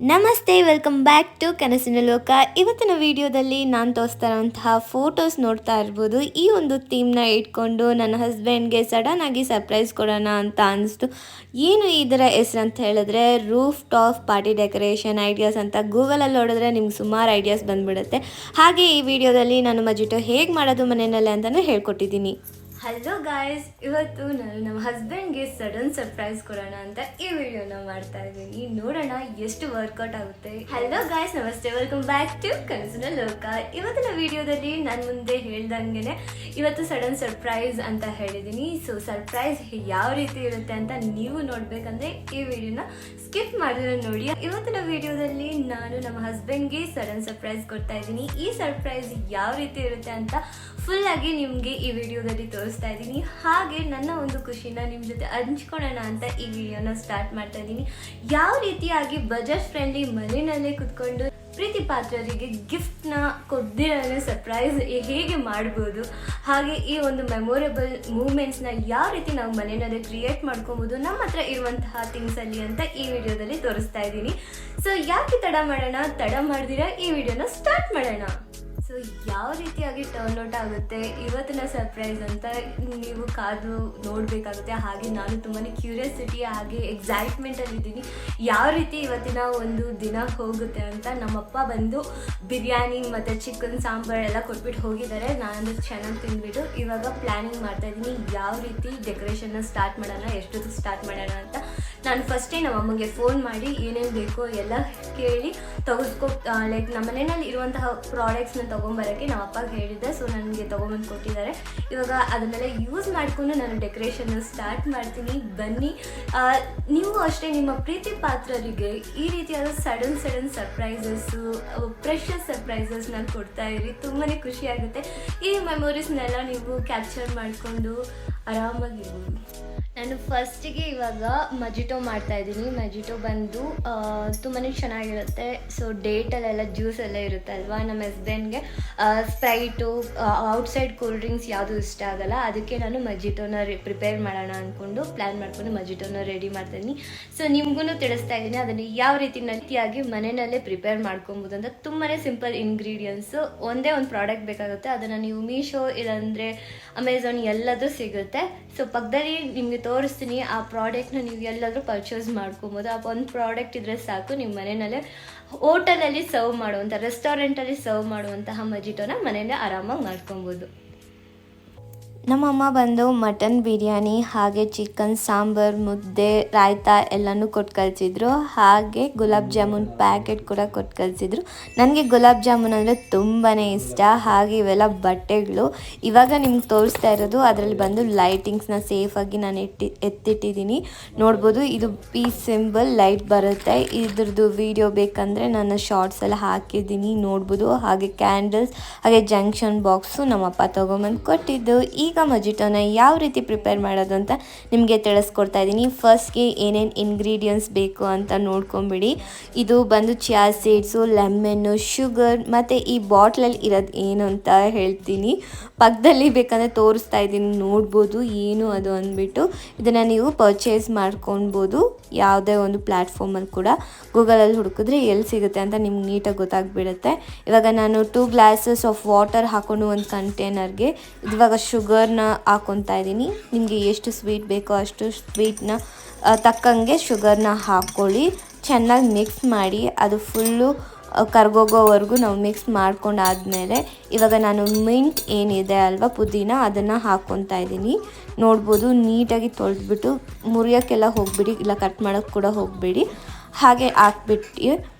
ನಮಸ್ತೆ, welcome back to ಕನಸಿನ ಲೋಕ. ಇವತ್ತಿನ ವಿಡಿಯೋದಲ್ಲಿ ನಾನು ತೋರಿಸ್ತಾ ಇರೋಂತಹ ಫೋಟೋಸ್ ನೋಡ್ತಾ ಇರ್ಬೋದು. ಈ ಒಂದು ಥೀಮ್ನ ಇಟ್ಕೊಂಡು ನನ್ನ ಹಸ್ಬೆಂಡ್ಗೆ ಸಡನ್ನಾಗಿ ಸರ್ಪ್ರೈಸ್ ಕೊಡೋಣ ಅಂತ ಅನಿಸ್ತು. ಏನು ಇದರ ಹೆಸರು ಅಂತ ಹೇಳಿದ್ರೆ roof top party decoration ideas ಅಂತ ಗೂಗಲಲ್ಲಿ ನೋಡಿದ್ರೆ ನಿಮ್ಗೆ ಸುಮಾರು ಐಡಿಯಾಸ್ ಬಂದುಬಿಡುತ್ತೆ. ಹಾಗೆ ಈ ವಿಡಿಯೋದಲ್ಲಿ ನಾನು ಮಜಿಟೋ ಹೇಗೆ ಮಾಡೋದು ಮನೆಯಲ್ಲೇ ಅಂತಲೂ ಹೇಳ್ಕೊಟ್ಟಿದ್ದೀನಿ. ಹಲೋ ಗಾಯ್ಸ್, ಇವತ್ತು ನಾನು ನಮ್ಮ ಹಸ್ಬೆಂಡ್ಗೆ ಸಡನ್ ಸರ್ಪ್ರೈಸ್ ಕೊಡೋಣ ಅಂತ ಈ ವಿಡಿಯೋನ ಮಾಡ್ತಾ ಇದ್ದೀನಿ. ನೋಡೋಣ ಎಷ್ಟು ವರ್ಕೌಟ್ ಆಗುತ್ತೆ. ಹಲೋ ಗಾಯ್ಸ್, ನಮಸ್ತೆ, ವೆಲ್ಕಮ್ ಬ್ಯಾಕ್ ಟು ಕನಸಿನ ಲೋಕ. ಇವತ್ತಿನ ವಿಡಿಯೋದಲ್ಲಿ ನಾನು ಮುಂದೆ ಹೇಳ್ದಂಗೆ ಇವತ್ತು ಸಡನ್ ಸರ್ಪ್ರೈಸ್ ಅಂತ ಹೇಳಿದ್ದೀನಿ. ಸೊ ಸರ್ಪ್ರೈಸ್ ಯಾವ ರೀತಿ ಇರುತ್ತೆ ಅಂತ ನೀವು ನೋಡ್ಬೇಕಂದ್ರೆ ಈ ವಿಡಿಯೋನ ಸ್ಕಿಪ್ ಮಾಡಿದ್ರೆ ನೋಡಿ. ಇವತ್ತಿನ ವಿಡಿಯೋದಲ್ಲಿ ನಾನು ನಮ್ಮ ಹಸ್ಬೆಂಡ್ಗೆ ಸಡನ್ ಸರ್ಪ್ರೈಸ್ ಕೊಡ್ತಾ ಇದ್ದೀನಿ. ಈ ಸರ್ಪ್ರೈಸ್ ಯಾವ ರೀತಿ ಇರುತ್ತೆ ಅಂತ ಫುಲ್ ಆಗಿ ನಿಮಗೆ ಈ ವಿಡಿಯೋದಲ್ಲಿ ತೋರಿಸ್ತಾ ಇದ್ದೀನಿ. ಹಾಗೆ ನನ್ನ ಒಂದು ಖುಷಿನ ನಿಮ್ಮ ಜೊತೆ ಹಂಚ್ಕೊಳ್ಳೋಣ ಅಂತ ಈ ವಿಡಿಯೋನ ಸ್ಟಾರ್ಟ್ ಮಾಡ್ತಾ ಇದ್ದೀನಿ. ಯಾವ ರೀತಿಯಾಗಿ ಬಜೆಟ್ ಫ್ರೆಂಡ್ಲಿ ಮನೆಯಲ್ಲೇ ಕುತ್ಕೊಂಡು ಪ್ರೀತಿ ಪಾತ್ರರಿಗೆ ಗಿಫ್ಟ್ನ ಕೊಡ್ದಿರೇ ಸರ್ಪ್ರೈಸ್ ಹೇಗೆ ಮಾಡ್ಬೋದು, ಹಾಗೆ ಈ ಒಂದು ಮೆಮೊರೇಬಲ್ ಮೂಮೆಂಟ್ಸ್ನ ಯಾವ ರೀತಿ ನಾವು ಮನೆಯಲ್ಲೇ ಕ್ರಿಯೇಟ್ ಮಾಡ್ಕೊಬೋದು ನಮ್ಮ ಹತ್ರ ಇರುವಂತಹ ಥಿಂಗ್ಸಲ್ಲಿ ಅಂತ ಈ ವಿಡಿಯೋದಲ್ಲಿ ತೋರಿಸ್ತಾ ಇದ್ದೀನಿ. ಸೊ ಯಾಕೆ ತಡ ಮಾಡ್ದಿರಾ ಈ ವಿಡಿಯೋನ ಸ್ಟಾರ್ಟ್ ಮಾಡೋಣ. ಸೊ ಯಾವ ರೀತಿಯಾಗಿ ಟರ್ನ್ ಔಟ್ ಆಗುತ್ತೆ ಇವತ್ತಿನ ಸರ್ಪ್ರೈಸ್ ಅಂತ ನೀವು ಕಾದು ನೋಡಬೇಕಾಗುತ್ತೆ. ಹಾಗೆ ನಾನು ತುಂಬಾ ಕ್ಯೂರಿಯಾಸಿಟಿ ಹಾಗೆ ಎಕ್ಸೈಟ್ಮೆಂಟಲ್ಲಿದ್ದೀನಿ ಯಾವ ರೀತಿ ಇವತ್ತಿನ ಒಂದು ದಿನ ಹೋಗುತ್ತೆ ಅಂತ. ನಮ್ಮಪ್ಪ ಬಂದು ಬಿರಿಯಾನಿ ಮತ್ತು ಚಿಕನ್ ಸಾಂಬಾರು ಎಲ್ಲ ಕೊಟ್ಬಿಟ್ಟು ಹೋಗಿದ್ದಾರೆ. ನಾನು ಚೆನ್ನಾಗಿ ತಿಂದ್ಬಿಟ್ಟು ಇವಾಗ ಪ್ಲ್ಯಾನಿಂಗ್ ಮಾಡ್ತಾಯಿದ್ದೀನಿ ಯಾವ ರೀತಿ ಡೆಕೋರೇಷನ್ನ ಸ್ಟಾರ್ಟ್ ಮಾಡೋಣ, ಎಷ್ಟೊತ್ತಿಗೆ ಸ್ಟಾರ್ಟ್ ಮಾಡೋಣ ಅಂತ. ನಾನು ಫಸ್ಟೇ ನಮ್ಮ ಅಮ್ಮಗೆ ಫೋನ್ ಮಾಡಿ ಏನೇನು ಬೇಕೋ ಎಲ್ಲ ಕೇಳಿ ಲೈಕ್ ನಮ್ಮ ಮನೆಯಲ್ಲಿ ಇರುವಂತಹ ಪ್ರಾಡಕ್ಟ್ಸ್ನ ತೊಗೊಂಬರೋಕ್ಕೆ ನಮ್ಮ ಅಪ್ಪಗೆ ಹೇಳಿದ್ದೆ. ಸೊ ನನಗೆ ತೊಗೊಂಬಂದು ಕೊಟ್ಟಿದ್ದಾರೆ. ಇವಾಗ ಅದನ್ನೆಲ್ಲ ಯೂಸ್ ಮಾಡಿಕೊಂಡು ನಾನು ಡೆಕೋರೇಷನ್ನ ಸ್ಟಾರ್ಟ್ ಮಾಡ್ತೀನಿ. ಬನ್ನಿ, ನೀವು ಅಷ್ಟೇ ನಿಮ್ಮ ಪ್ರೀತಿ ಪಾತ್ರರಿಗೆ ಈ ರೀತಿಯಾದ ಸಡನ್ ಸರ್ಪ್ರೈಸಸ್ಸು, ಪ್ರೆಷಸ್ ಸರ್ಪ್ರೈಸಸ್ ನಾನು ಕೊಡ್ತಾ ಇರಿ. ತುಂಬಾ ಖುಷಿಯಾಗುತ್ತೆ. ಈ ಮೆಮೊರೀಸ್ನೆಲ್ಲ ನೀವು ಕ್ಯಾಪ್ಚರ್ ಮಾಡಿಕೊಂಡು ಆರಾಮಾಗಿರ್ಬೋದು. ನಾನು ಫಸ್ಟಿಗೆ ಇವಾಗ ಮಜಿಟೋ ಮಾಡ್ತಾಯಿದ್ದೀನಿ. ಮಜಿಟೋ ಬಂದು ತುಂಬಾ ಚೆನ್ನಾಗಿರುತ್ತೆ. ಸೊ ಡೇಟಲ್ಲೆಲ್ಲ ಜ್ಯೂಸ್ ಎಲ್ಲ ಇರುತ್ತೆ ಅಲ್ವಾ. ನಮ್ಮ ಹಸ್ಬೆಂಡ್ಗೆ ಸ್ಪ್ರೈಟು, ಔಟ್ಸೈಡ್ ಕೂಲ್ ಡ್ರಿಂಕ್ಸ್ ಯಾವುದು ಇಷ್ಟ ಆಗಲ್ಲ. ಅದಕ್ಕೆ ನಾನು ಮಜಿಟೋನ ಪ್ರಿಪೇರ್ ಮಾಡೋಣ ಅಂದ್ಕೊಂಡು ಪ್ಲ್ಯಾನ್ ಮಾಡಿಕೊಂಡು ಮಜಿಟೋನ ರೆಡಿ ಮಾಡ್ತಾಯಿದ್ದೀನಿ. ಸೊ ನಿಮಗೂ ತಿಳಿಸ್ತಾ ಇದ್ದೀನಿ ಅದನ್ನು ಯಾವ ರೀತಿಯಾಗಿ ಮನೆಯಲ್ಲೇ ಪ್ರಿಪೇರ್ ಮಾಡ್ಕೊಬೋದು ಅಂತ. ತುಂಬಾ ಸಿಂಪಲ್ ಇಂಗ್ರೀಡಿಯೆಂಟ್ಸು, ಒಂದೇ ಒಂದು ಪ್ರಾಡಕ್ಟ್ ಬೇಕಾಗುತ್ತೆ. ಅದನ್ನು ನೀವು ಮೀಶೋ ಇಲ್ಲಾಂದರೆ ಅಮೆಝಾನ್ ಎಲ್ಲದೂ ಸಿಗುತ್ತೆ. ಸೊ ಪಕ್ಕದಲ್ಲಿ ನಿಮಗೆ ತೋರಿಸ್ತೀನಿ ಆ ಪ್ರಾಡಕ್ಟ್ನ ನೀವು ಎಲ್ಲಾದರೂ ಪರ್ಚೇಸ್ ಮಾಡ್ಕೊಬೋದು. ಆ ಒಂದು ಪ್ರಾಡಕ್ಟ್ ಇದ್ದರೆ ಸಾಕು, ನಿಮ್ಮ ಮನೆಯಲ್ಲೇ ಹೋಟೆಲಲ್ಲಿ ಸರ್ವ್ ಮಾಡುವಂಥ, ರೆಸ್ಟೋರೆಂಟಲ್ಲಿ ಸರ್ವ್ ಮಾಡುವಂತಹ ಮಜಿಟೋನ ಮನೆಯಲ್ಲೇ ಆರಾಮಾಗಿ ಮಾಡ್ಕೊಬೋದು. ನಮ್ಮಮ್ಮ ಬಂದು ಮಟನ್ ಬಿರಿಯಾನಿ ಹಾಗೆ ಚಿಕನ್ ಸಾಂಬಾರು, ಮುದ್ದೆ, ರಾಯ್ತಾ ಎಲ್ಲನೂ ಕೊಟ್ಟು ಕಳಿಸಿದ್ರು. ಹಾಗೆ ಗುಲಾಬ್ ಜಾಮೂನ್ ಪ್ಯಾಕೆಟ್ ಕೂಡ ಕೊಟ್ಟು ಕಳಿಸಿದ್ರು. ನನಗೆ ಗುಲಾಬ್ ಜಾಮೂನ್ ಅಂದರೆ ತುಂಬಾ ಇಷ್ಟ. ಹಾಗೆ ಇವೆಲ್ಲ ಬಟ್ಟೆಗಳು ಇವಾಗ ನಿಮ್ಗೆ ತೋರಿಸ್ತಾ ಇರೋದು. ಅದರಲ್ಲಿ ಬಂದು ಲೈಟಿಂಗ್ಸ್ನ ಸೇಫಾಗಿ ನಾನು ಎತ್ತಿಟ್ಟಿದ್ದೀನಿ. ನೋಡ್ಬೋದು, ಇದು ಪೀಸ್ ಸಿಂಬಲ್ ಲೈಟ್ ಬರುತ್ತೆ. ಇದ್ರದ್ದು ವಿಡಿಯೋ ಬೇಕಂದರೆ ನಾನು ಶಾರ್ಟ್ಸ್ ಎಲ್ಲ ಹಾಕಿದ್ದೀನಿ, ನೋಡ್ಬೋದು. ಹಾಗೆ ಕ್ಯಾಂಡಲ್ಸ್ ಹಾಗೆ ಜಂಕ್ಷನ್ ಬಾಕ್ಸು ನಮ್ಮಪ್ಪ ತೊಗೊಂಬಂದು ಕೊಟ್ಟಿದ್ದು. ಈಗ ಮಜಿಟೋನ ಯಾವ ರೀತಿ ಪ್ರಿಪೇರ್ ಮಾಡೋದು ಅಂತ ನಿಮಗೆ ತಿಳಿಸ್ಕೊಡ್ತಾ ಇದ್ದೀನಿ. ಫಸ್ಟ್ಗೆ ಏನೇನು ಇಂಗ್ರೀಡಿಯೆಂಟ್ಸ್ ಬೇಕು ಅಂತ ನೋಡ್ಕೊಂಬಿಡಿ. ಇದು ಬಂದು ಚಿಯಾ ಸೀಡ್ಸು, ಲೆಮನ್ನು, ಶುಗರ್ ಮತ್ತು ಈ ಬಾಟ್ಲಲ್ಲಿ ಇರೋದು ಏನು ಅಂತ ಹೇಳ್ತೀನಿ. ಪಕ್ಕದಲ್ಲಿ ಬೇಕಂದರೆ ತೋರಿಸ್ತಾ ಇದ್ದೀನಿ, ನೋಡ್ಬೋದು ಏನು ಅದು ಅಂದ್ಬಿಟ್ಟು. ಇದನ್ನು ನೀವು ಪರ್ಚೇಸ್ ಮಾಡ್ಕೊಳ್ಬೋದು ಯಾವುದೇ ಒಂದು ಪ್ಲ್ಯಾಟ್ಫಾರ್ಮಲ್ಲಿ ಕೂಡ. ಗೂಗಲಲ್ಲಿ ಹುಡುಕಿದ್ರೆ ಎಲ್ಲಿ ಸಿಗುತ್ತೆ ಅಂತ ನಿಮ್ಗೆ ನೀಟಾಗಿ ಗೊತ್ತಾಗ್ಬಿಡುತ್ತೆ. ಇವಾಗ ನಾನು 2 ಗ್ಲಾಸಸ್ ಆಫ್ ವಾಟರ್ ಹಾಕೊಂಡು ಒಂದು ಕಂಟೈನರ್ಗೆ ಇವಾಗ ಶುಗರ್ನ ಹಾಕ್ಕೊತಾ ಇದ್ದೀನಿ. ನಿಮಗೆ ಎಷ್ಟು ಸ್ವೀಟ್ ಬೇಕೋ ಅಷ್ಟು ಸ್ವೀಟ್ನ ತಕ್ಕಂಗೆ ಶುಗರ್ನ ಹಾಕ್ಕೊಳ್ಳಿ. ಚೆನ್ನಾಗಿ ಮಿಕ್ಸ್ ಮಾಡಿ ಅದು ಫುಲ್ಲು ಕರ್ಗೋಗೋವರೆಗೂ ನಾವು ಮಿಕ್ಸ್ ಮಾಡ್ಕೊಂಡಾದ್ಮೇಲೆ ಇವಾಗ ನಾನು ಮಿಂಟ್ ಏನಿದೆ ಅಲ್ವಾ, ಪುದೀನ, ಅದನ್ನು ಹಾಕ್ಕೊತಾ ಇದ್ದೀನಿ. ನೋಡ್ಬೋದು, ನೀಟಾಗಿ ತೊಳೆದ್ಬಿಟ್ಟು ಮುರಿಯೋಕ್ಕೆಲ್ಲ ಹೋಗ್ಬಿಡಿ, ಇಲ್ಲ ಕಟ್ ಮಾಡೋಕ್ಕೆ ಕೂಡ ಹೋಗಬೇಡಿ. ಹಾಗೆ ಹಾಕ್ಬಿಟ್ಟು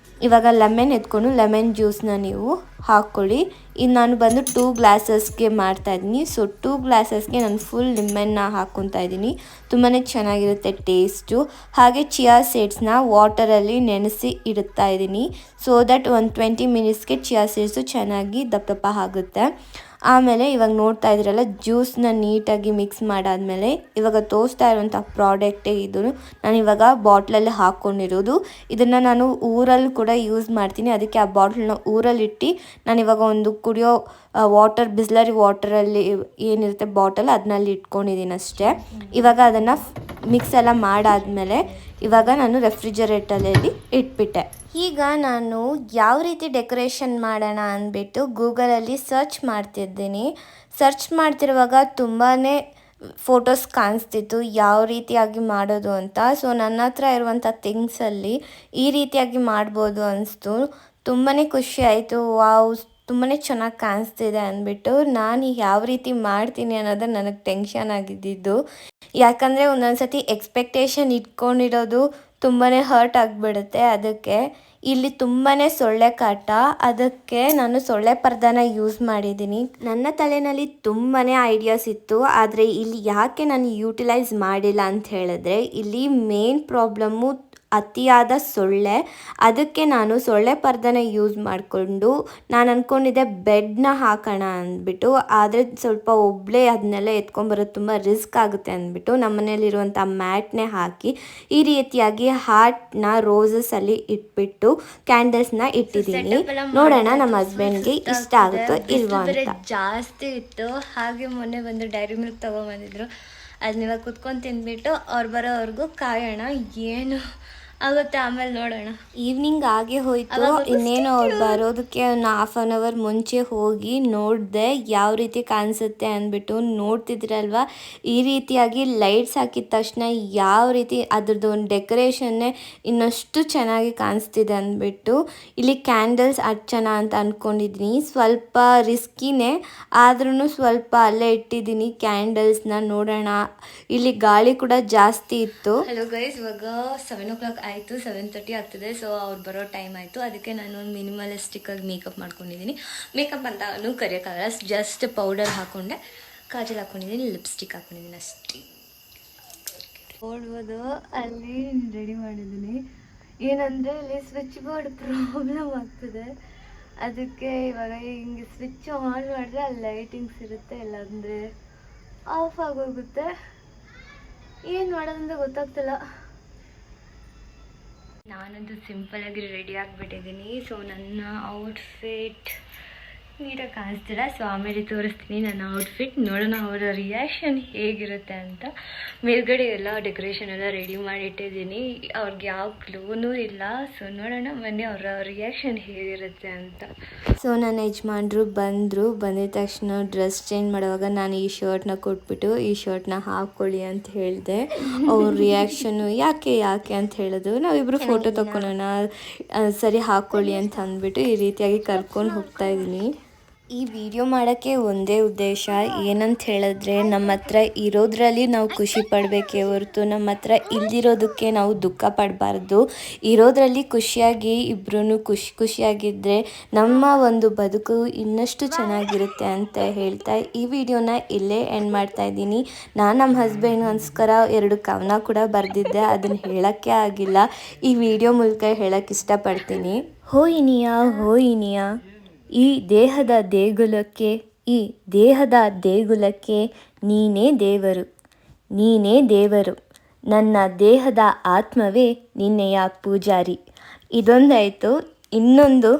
ಇವಾಗ ಲೆಮನ್ ಎತ್ಕೊಂಡು ಲೆಮನ್ ಜ್ಯೂಸನ್ನ ನೀವು ಹಾಕ್ಕೊಳ್ಳಿ. ಇದು ನಾನು ಬಂದು 2 ಗ್ಲಾಸಸ್ಗೆ ಮಾಡ್ತಾಯಿದ್ದೀನಿ. ಸೊ 2 ಗ್ಲಾಸಸ್ಗೆ ನಾನು ಫುಲ್ ಲೆಮನ್ನ ಹಾಕ್ಕೊತಾ ಇದ್ದೀನಿ. ತುಂಬಾ ಚೆನ್ನಾಗಿರುತ್ತೆ ಟೇಸ್ಟು. ಹಾಗೆ ಚಿಯಾ ಸೀಡ್ಸ್ನ ವಾಟರಲ್ಲಿ ನೆನೆಸಿ ಇಡ್ತಾ ಇದ್ದೀನಿ. ಸೊ ದಟ್ ಒಂದು 20 ಮಿನಿಟ್ಸ್ಗೆ ಚಿಯಾ ಸೀಡ್ಸು ಚೆನ್ನಾಗಿ ದಪ್ಪ ಆಗುತ್ತೆ. ಆಮೇಲೆ ಇವಾಗ ನೋಡ್ತಾ ಇದ್ದೀರಲ್ಲ, ಜ್ಯೂಸನ್ನ ನೀಟಾಗಿ ಮಿಕ್ಸ್ ಮಾಡಾದಮೇಲೆ ಇವಾಗ ತೋರಿಸ್ತಾ ಇರುವಂಥ ಪ್ರಾಡಕ್ಟೇ ಇದು. ನಾನು ಇವಾಗ ಬಾಟ್ಲಲ್ಲಿ ಹಾಕ್ಕೊಂಡಿರೋದು. ಇದನ್ನು ನಾನು ಊರಲ್ಲಿ ಕೂಡ ಯೂಸ್ ಮಾಡ್ತೀನಿ. ಅದಕ್ಕೆ ಆ ಬಾಟ್ಲನ್ನ ಊರಲ್ಲಿಟ್ಟು ನಾನು ಇವಾಗ ಒಂದು ಕುಡಿಯೋ ವಾಟರ್, ಬಿಸ್ಲರಿ ವಾಟರಲ್ಲಿ ಏನಿರುತ್ತೆ ಬಾಟಲ್, ಅದನ್ನಲ್ಲಿ ಇಟ್ಕೊಂಡಿದ್ದೀನಿ ಅಷ್ಟೇ. ಇವಾಗ ಅದನ್ನು ಮಿಕ್ಸ್ ಎಲ್ಲ ಮಾಡಾದಮೇಲೆ ಇವಾಗ ನಾನು ರೆಫ್ರಿಜರೇಟರಲ್ಲಿ ಇಟ್ಬಿಟ್ಟೆ. ಈಗ ನಾನು ಯಾವ ರೀತಿ ಡೆಕೋರೇಷನ್ ಮಾಡೋಣ ಅಂದ್ಬಿಟ್ಟು ಗೂಗಲಲ್ಲಿ ಸರ್ಚ್ ಮಾಡ್ತಿದ್ದೀನಿ. ಸರ್ಚ್ ಮಾಡ್ತಿರುವಾಗ ತುಂಬಾ ಫೋಟೋಸ್ ಕಾಣಿಸ್ತಿತ್ತು ಯಾವ ರೀತಿಯಾಗಿ ಮಾಡೋದು ಅಂತ. ಸೊ ನನ್ನ ಹತ್ರ ಇರುವಂಥ ಥಿಂಗ್ಸಲ್ಲಿ ಈ ರೀತಿಯಾಗಿ ಮಾಡ್ಬೋದು ಅನಿಸ್ತು. ತುಂಬಾ ಖುಷಿ ಆಯಿತು. ವಾವ್, ತುಂಬಾ ಚೆನ್ನಾಗಿ ಕಾಣಿಸ್ತಿದೆ ಅಂದ್ಬಿಟ್ಟು ನಾನು ಯಾವ ರೀತಿ ಮಾಡ್ತೀನಿ ಅನ್ನೋದು ನನಗೆ ಟೆನ್ಷನ್ ಆಗಿದ್ದಿದ್ದು. ಯಾಕಂದರೆ ಒಂದೊಂದು ಸತಿ ಎಕ್ಸ್ಪೆಕ್ಟೇಷನ್ ಇಟ್ಕೊಂಡಿರೋದು ತುಂಬಾ ಹರ್ಟ್ ಆಗಿಬಿಡುತ್ತೆ. ಅದಕ್ಕೆ ಇಲ್ಲಿ ತುಂಬಾ ಸೊಳ್ಳೆ ಕಾಟ, ಅದಕ್ಕೆ ನಾನು ಸೊಳ್ಳೆ ಪರ್ದಾನ ಯೂಸ್ ಮಾಡಿದ್ದೀನಿ. ನನ್ನ ತಲೆಯಲ್ಲಿ ತುಂಬಾ ಐಡಿಯಾಸ್ ಇತ್ತು, ಆದರೆ ಇಲ್ಲಿ ಯಾಕೆ ನಾನು ಯೂಟಿಲೈಸ್ ಮಾಡಿಲ್ಲ ಅಂತ ಹೇಳಿದ್ರೆ ಇಲ್ಲಿ ಮೇನ್ ಪ್ರಾಬ್ಲಮ್ಮು ಅತಿಯಾದ ಸೊಳ್ಳೆ. ಅದಕ್ಕೆ ನಾನು ಸೊಳ್ಳೆ ಪರ್ದಾನ ಯೂಸ್ ಮಾಡಿಕೊಂಡು ನಾನು ಅಂದ್ಕೊಂಡಿದ್ದೆ ಬೆಡ್ನ ಹಾಕೋಣ ಅಂದ್ಬಿಟ್ಟು. ಆದರೆ ಸ್ವಲ್ಪ ಒಬ್ಬಳೇ ಅದನ್ನೆಲ್ಲ ಎತ್ಕೊಂಬರೋದು ತುಂಬ ರಿಸ್ಕ್ ಆಗುತ್ತೆ ಅಂದ್ಬಿಟ್ಟು ನಮ್ಮ ಮನೇಲಿರುವಂಥ ಮ್ಯಾಟ್ನೇ ಹಾಕಿ ಈ ರೀತಿಯಾಗಿ ಹಾರ್ಟ್ನ ರೋಸಸಲ್ಲಿ ಇಟ್ಬಿಟ್ಟು ಕ್ಯಾಂಡಲ್ಸ್ನ ಇಟ್ಟಿದ್ದೀನಿ. ನೋಡೋಣ ನಮ್ಮ ಹಸ್ಬೆಂಡ್ಗೆ ಇಷ್ಟ ಆಗುತ್ತೋ ಇಲ್ವಾ ಅಂತ. ಜಾಸ್ತಿ ಇತ್ತು, ಹಾಗೆ ಮೊನ್ನೆ ಬಂದು ಡೈರಿ ಮಿಲ್ಕ್ ತೊಗೊಂಬಂದಿದ್ರು. ಅದನ್ನ ಇವಾಗ ಕುತ್ಕೊಂಡು ತಿಂದ್ಬಿಟ್ಟು ಅವ್ರು ಬರೋವರೆಗೂ ಕಾಯೋಣ, ಏನು ಆಗುತ್ತೆ ಆಮೇಲೆ ನೋಡೋಣ. ಈವ್ನಿಂಗ್ ಆಗೇ ಹೋಯಿತು. ಇನ್ನೇನು ಅವ್ರು ಬರೋದಕ್ಕೆ ಒಂದು ½ ಮುಂಚೆ ಹೋಗಿ ನೋಡಿದೆ ಯಾವ ರೀತಿ ಕಾಣಿಸುತ್ತೆ ಅಂದ್ಬಿಟ್ಟು. ನೋಡ್ತಿದ್ರಲ್ವ, ಈ ರೀತಿಯಾಗಿ ಲೈಟ್ಸ್ ಹಾಕಿದ ತಕ್ಷಣ ಯಾವ ರೀತಿ ಅದ್ರದ್ದು ಒಂದು ಡೆಕೋರೇಷನ್ನೇ ಇನ್ನಷ್ಟು ಚೆನ್ನಾಗಿ ಕಾಣಿಸ್ತಿದೆ ಅಂದ್ಬಿಟ್ಟು ಇಲ್ಲಿ ಕ್ಯಾಂಡಲ್ಸ್ ಹಚ್ಚೋಣ ಅಂತ ಅಂದ್ಕೊಂಡಿದ್ದೀನಿ. ಸ್ವಲ್ಪ ರಿಸ್ಕಿನೇ, ಆದ್ರೂ ಸ್ವಲ್ಪ ಅಲ್ಲೇ ಇಟ್ಟಿದ್ದೀನಿ ಕ್ಯಾಂಡಲ್ಸ್ನ. ನೋಡೋಣ. ಇಲ್ಲಿ ಗಾಳಿ ಕೂಡ ಜಾಸ್ತಿ ಇತ್ತು. ಹಲೋ ಗೈಸ್, ಇವಾಗ 7 o'clock ಆಯಿತು, 7:30 ಆಗ್ತಿದೆ. ಸೊ ಅವ್ರು ಬರೋ ಟೈಮ್ ಆಯಿತು. ಅದಕ್ಕೆ ನಾನು ಒಂದು ಮಿನಿಮಲಿಸ್ಟಿಕ್ಕಾಗಿ ಮೇಕಪ್ ಮಾಡ್ಕೊಂಡಿದ್ದೀನಿ. ಮೇಕಪ್ ಅಂತ ಕರೆಯೋಕ್ಕಾಗಲ್ಲ, ಜಸ್ಟ್ ಪೌಡರ್ ಹಾಕ್ಕೊಂಡೆ, ಕಾಜಲ್ ಹಾಕ್ಕೊಂಡಿದ್ದೀನಿ, ಲಿಪ್ಸ್ಟಿಕ್ ಹಾಕ್ಕೊಂಡಿದ್ದೀನಿ ಅಷ್ಟೇ. ನೋಡ್ಬೋದು ಅಲ್ಲಿ ರೆಡಿ ಮಾಡಿದ್ದೀನಿ. ಏನಂದರೆ ಇಲ್ಲಿ ಸ್ವಿಚ್ ಬೋರ್ಡ್ ಪ್ರಾಬ್ಲಮ್ ಆಗ್ತದೆ. ಅದಕ್ಕೆ ಇವಾಗ ಹಿಂಗೆ ಸ್ವಿಚ್ ಆನ್ ಮಾಡಿದ್ರೆ ಅಲ್ಲಿ ಲೈಟಿಂಗ್ಸ್ ಇರುತ್ತೆ, ಇಲ್ಲಾಂದರೆ ಆಫ್ ಆಗೋಗುತ್ತೆ. ಏನು ಮಾಡೋದಂತ ಗೊತ್ತಾಗ್ತಿಲ್ಲ. ನಾನಂತೂ ಸಿಂಪಲಾಗಿ ರೆಡಿ ಆಗಿಬಿಟ್ಟಿದ್ದೀನಿ. ಸೊ ನನ್ನ ಔಟ್ಫಿಟ್ ನೀಟಾಗಿ ಕಾಣಿಸ್ತಿಲ್ಲ. ಸೊ ಆಮೇಲೆ ತೋರಿಸ್ತೀನಿ ನನ್ನ ಔಟ್ಫಿಟ್. ನೋಡೋಣ ಅವರ ರಿಯಾಕ್ಷನ್ ಹೇಗಿರುತ್ತೆ ಅಂತ. ಮೇಲ್ಗಡೆ ಎಲ್ಲ ಡೆಕೋರೇಷನ್ ಎಲ್ಲ ರೆಡಿ ಮಾಡಿಟ್ಟಿದ್ದೀನಿ. ಅವ್ರಿಗೆ ಯಾವ ಕ್ಲೂನೂ ಇಲ್ಲ. ಸೊ ನೋಡೋಣ ಬನ್ನಿ ಅವರ ರಿಯಾಕ್ಷನ್ ಹೇಗಿರುತ್ತೆ ಅಂತ. ಸೊ ನನ್ನ ಯಜಮಾನ್ರು ಬಂದಿದ ತಕ್ಷಣ ಡ್ರೆಸ್ ಚೇಂಜ್ ಮಾಡುವಾಗ ನಾನು ಈ ಶರ್ಟ್ನ ಕೊಟ್ಬಿಟ್ಟು ಈ ಶರ್ಟ್ನ ಹಾಕ್ಕೊಳ್ಳಿ ಅಂತ ಹೇಳಿದೆ. ಅವ್ರ ರಿಯಾಕ್ಷನ್ನು ಯಾಕೆ ಅಂತ ಹೇಳಿದ್ರು. ನಾವಿಬ್ಬರು ಫೋಟೋ ತಗೊಳ್ಳೋಣ, ಸರಿ ಹಾಕ್ಕೊಳ್ಳಿ ಅಂತ ಅಂದ್ಬಿಟ್ಟು ಈ ರೀತಿಯಾಗಿ ಕರ್ಕೊಂಡು ಹೋಗ್ತಾ ಇದ್ದೀನಿ. ಈ ವಿಡಿಯೋ ಮಾಡೋಕ್ಕೆ ಒಂದೇ ಉದ್ದೇಶ ಏನಂತ ಹೇಳಿದ್ರೆ, ನಮ್ಮ ಹತ್ರ ಇರೋದ್ರಲ್ಲಿ ನಾವು ಖುಷಿ ಪಡಬೇಕೇ ಹೊರತು ನಮ್ಮ ಹತ್ರ ಇಲ್ದಿರೋದಕ್ಕೆ ನಾವು ದುಃಖ ಪಡಬಾರ್ದು. ಇರೋದ್ರಲ್ಲಿ ಖುಷಿಯಾಗಿ ಇಬ್ಬರೂ ಖುಷಿಯಾಗಿದ್ದರೆ ನಮ್ಮ ಒಂದು ಬದುಕು ಇನ್ನಷ್ಟು ಚೆನ್ನಾಗಿರುತ್ತೆ ಅಂತ ಹೇಳ್ತಾ ಈ ವಿಡಿಯೋನ ಇಲ್ಲೇ ಎಂಡ್ ಮಾಡ್ತಾ ಇದ್ದೀನಿ. ನಾನು ನಮ್ಮ ಹಸ್ಬೆಂಡ್ಗೋಸ್ಕರ 2 ಕವನ ಕೂಡ ಬರೆದಿದ್ದೆ, ಅದನ್ನು ಹೇಳೋಕ್ಕೆ ಆಗಿಲ್ಲ. ಈ ವಿಡಿಯೋ ಮೂಲಕ ಹೇಳೋಕ್ಕೆ ಇಷ್ಟಪಡ್ತೀನಿ. ಹೋ ಇನಿಯಾ ಈ ದೇಹದ ದೇಗುಲಕ್ಕೆ ನೀನೇ ದೇವರು, ನನ್ನ ದೇಹದ ಆತ್ಮವೇ ನಿನ್ನೆಯ ಪೂಜಾರಿ. ಇದೊಂದಾಯಿತು. ಇನ್ನೊಂದು,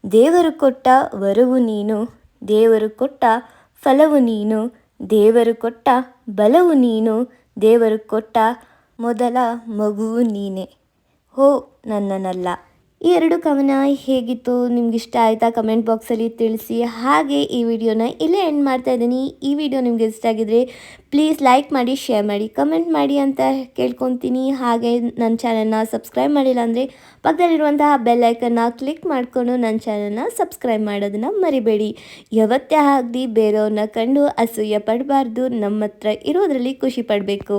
ದೇವರು ಕೊಟ್ಟ ವರವು ನೀನು, ದೇವರು ಕೊಟ್ಟ ಫಲವು ನೀನು, ದೇವರು ಕೊಟ್ಟ ಬಲವು ನೀನು, ದೇವರು ಕೊಟ್ಟ ಮೊದಲ ಮಗುವು ನೀನೆ, ಹೋ ನನ್ನನಲ್ಲ. ಈ 2 ಕವನ ಹೇಗಿತ್ತು, ನಿಮ್ಗೆ ಇಷ್ಟ ಆಯಿತಾ ಕಮೆಂಟ್ ಬಾಕ್ಸಲ್ಲಿ ತಿಳಿಸಿ. ಹಾಗೆ ಈ ವಿಡಿಯೋನ ಇಲ್ಲೇ ಎಂಡ್ ಮಾಡ್ತಾ ಇದ್ದೀನಿ. ಈ ವಿಡಿಯೋ ನಿಮಗೆ ಇಷ್ಟ ಆಗಿದ್ರೆ ಪ್ಲೀಸ್ ಲೈಕ್ ಮಾಡಿ, ಶೇರ್ ಮಾಡಿ, ಕಮೆಂಟ್ ಮಾಡಿ ಅಂತ ಕೇಳ್ಕೊತೀನಿ. ಹಾಗೆ ನನ್ನ ಚಾನಲ್ನ ಸಬ್ಸ್ಕ್ರೈಬ್ ಮಾಡಿಲ್ಲ ಅಂದರೆ ಪಕ್ಕದಲ್ಲಿರುವಂತಹ ಬೆಲ್ ಐಕನ್ನ ಕ್ಲಿಕ್ ಮಾಡಿಕೊಂಡು ನನ್ನ ಚಾನಲ್ನ ಸಬ್ಸ್ಕ್ರೈಬ್ ಮಾಡೋದನ್ನು ಮರಿಬೇಡಿ. ಯಾವತ್ತೇ ಆಗಲಿ ಬೇರೆಯವ್ರನ್ನ ಕಂಡು ಅಸೂಯೆ ಪಡಬಾರ್ದು, ನಮ್ಮ ಹತ್ರ ಇರೋದ್ರಲ್ಲಿ ಖುಷಿ ಪಡಬೇಕು.